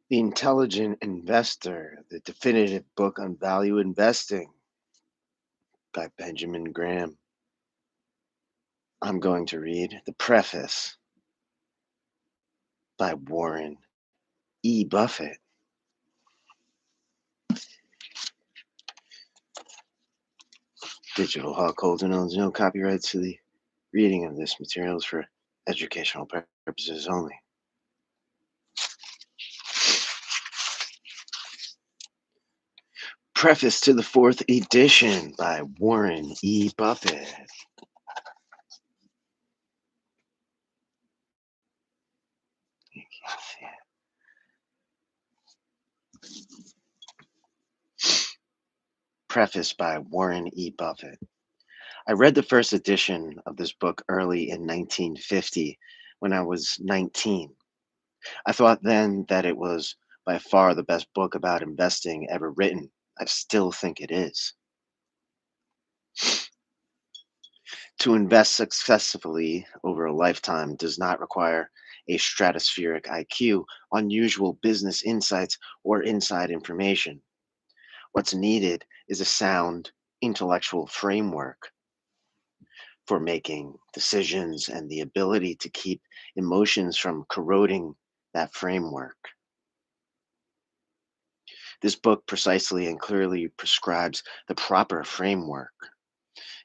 The Intelligent Investor, the definitive book on value investing by Benjamin Graham. I'm going to read the preface by Warren E. Buffett. Digital Hawk Holden owns no copyrights to the reading of this material is for educational purposes only. Preface to the fourth edition by Warren E. Buffett. You can't see it. Preface by Warren E. Buffett. I read the first edition of this book early in 1950 when I was 19. I thought then that it was by far the best book about investing ever written. I still think it is. To invest successfully over a lifetime does not require a stratospheric IQ, unusual business insights, or inside information. What's needed is a sound intellectual framework for making decisions and the ability to keep emotions from corroding that framework. This book precisely and clearly prescribes the proper framework.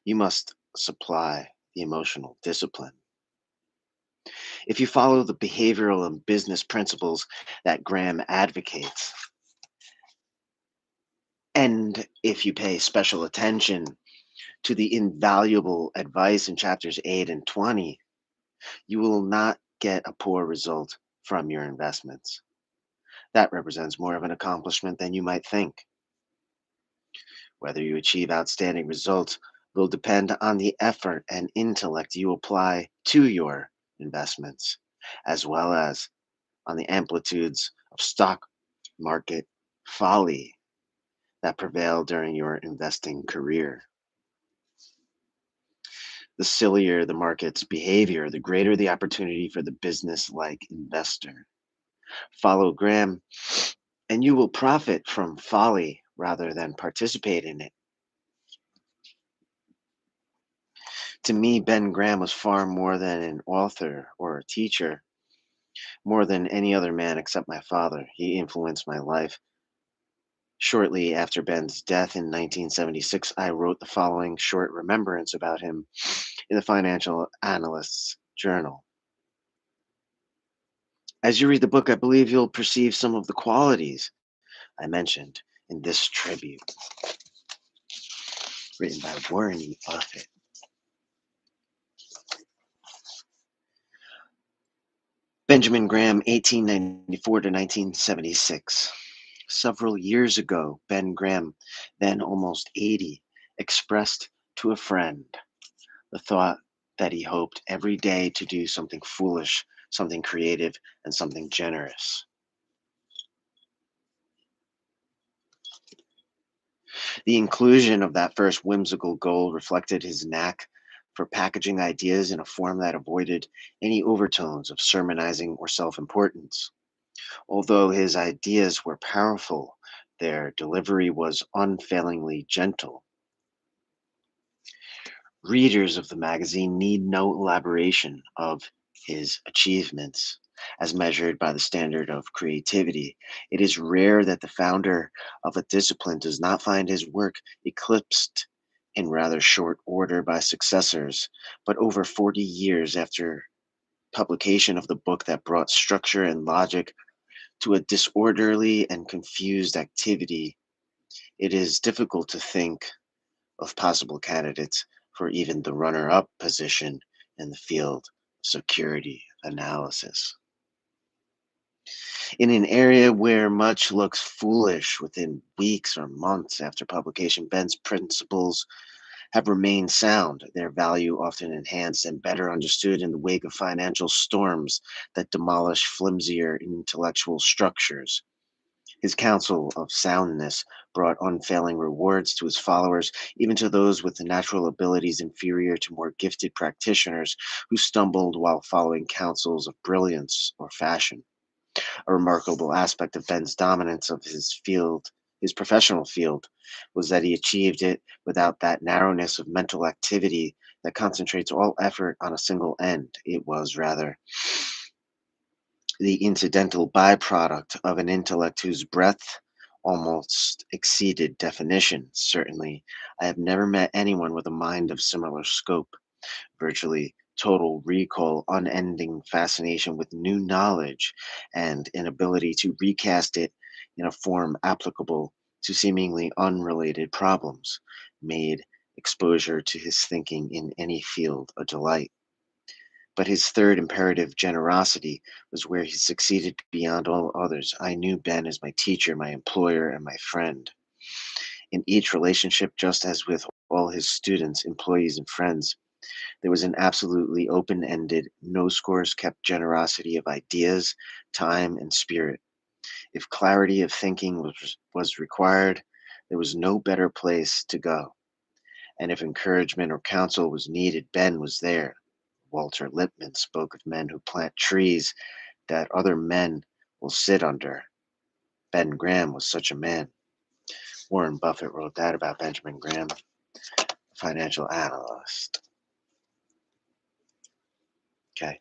You must supply the emotional discipline. If you follow the behavioral and business principles that Graham advocates, and if you pay special attention to the invaluable advice in chapters 8 and 20, you will not get a poor result from your investments. That represents more of an accomplishment than you might think. Whether you achieve outstanding results will depend on the effort and intellect you apply to your investments, as well as on the amplitudes of stock market folly that prevail during your investing career. The sillier the market's behavior, the greater the opportunity for the business like investor. Follow Graham, and you will profit from folly rather than participate in it. To me, Ben Graham was far more than an author or a teacher, more than any other man except my father. He influenced my life. Shortly after Ben's death in 1976, I wrote the following short remembrance about him in the Financial Analyst's Journal. As you read the book, I believe you'll perceive some of the qualities I mentioned in this tribute, written by Warren E. Buffett. Benjamin Graham, 1894 to 1976. Several years ago, Ben Graham, then almost 80, expressed to a friend the thought that he hoped every day to do something foolish, something creative, and something generous. The inclusion of that first whimsical goal reflected his knack for packaging ideas in a form that avoided any overtones of sermonizing or self importance. Although his ideas were powerful, their delivery was unfailingly gentle. Readers of the magazine need no elaboration of his achievements as measured by the standard of creativity. It is rare that the founder of a discipline does not find his work eclipsed in rather short order by successors, but over 40 years after publication of the book that brought structure and logic to a disorderly and confused activity, it is difficult to think of possible candidates for even the runner up position in the field of security analysis. In an area where much looks foolish within weeks or months after publication, Ben's principles have remained sound, their value often enhanced and better understood in the wake of financial storms that demolish flimsier intellectual structures. His counsel of soundness brought unfailing rewards to his followers, even to those with natural abilities inferior to more gifted practitioners who stumbled while following counsels of brilliance or fashion. A remarkable aspect of Ben's dominance of his professional field, was that he achieved it without that narrowness of mental activity that concentrates all effort on a single end. It was rather the incidental byproduct of an intellect whose breadth almost exceeded definition. Certainly, I have never met anyone with a mind of similar scope, virtually total recall, unending fascination with new knowledge, and an ability to recast it in a form applicable to seemingly unrelated problems, made exposure to his thinking in any field a delight. But his third imperative, generosity, was where he succeeded beyond all others. I knew Ben as my teacher, my employer, and my friend. In each relationship, just as with all his students, employees, and friends, there was an absolutely open ended, no scores kept generosity of ideas, time, and spirit. If clarity of thinking was required, there was no better place to go. And if encouragement or counsel was needed, Ben was there. Walter Lippmann spoke of men who plant trees that other men will sit under. Ben Graham was such a man. Warren Buffett wrote that about Benjamin Graham, financial analyst. Okay.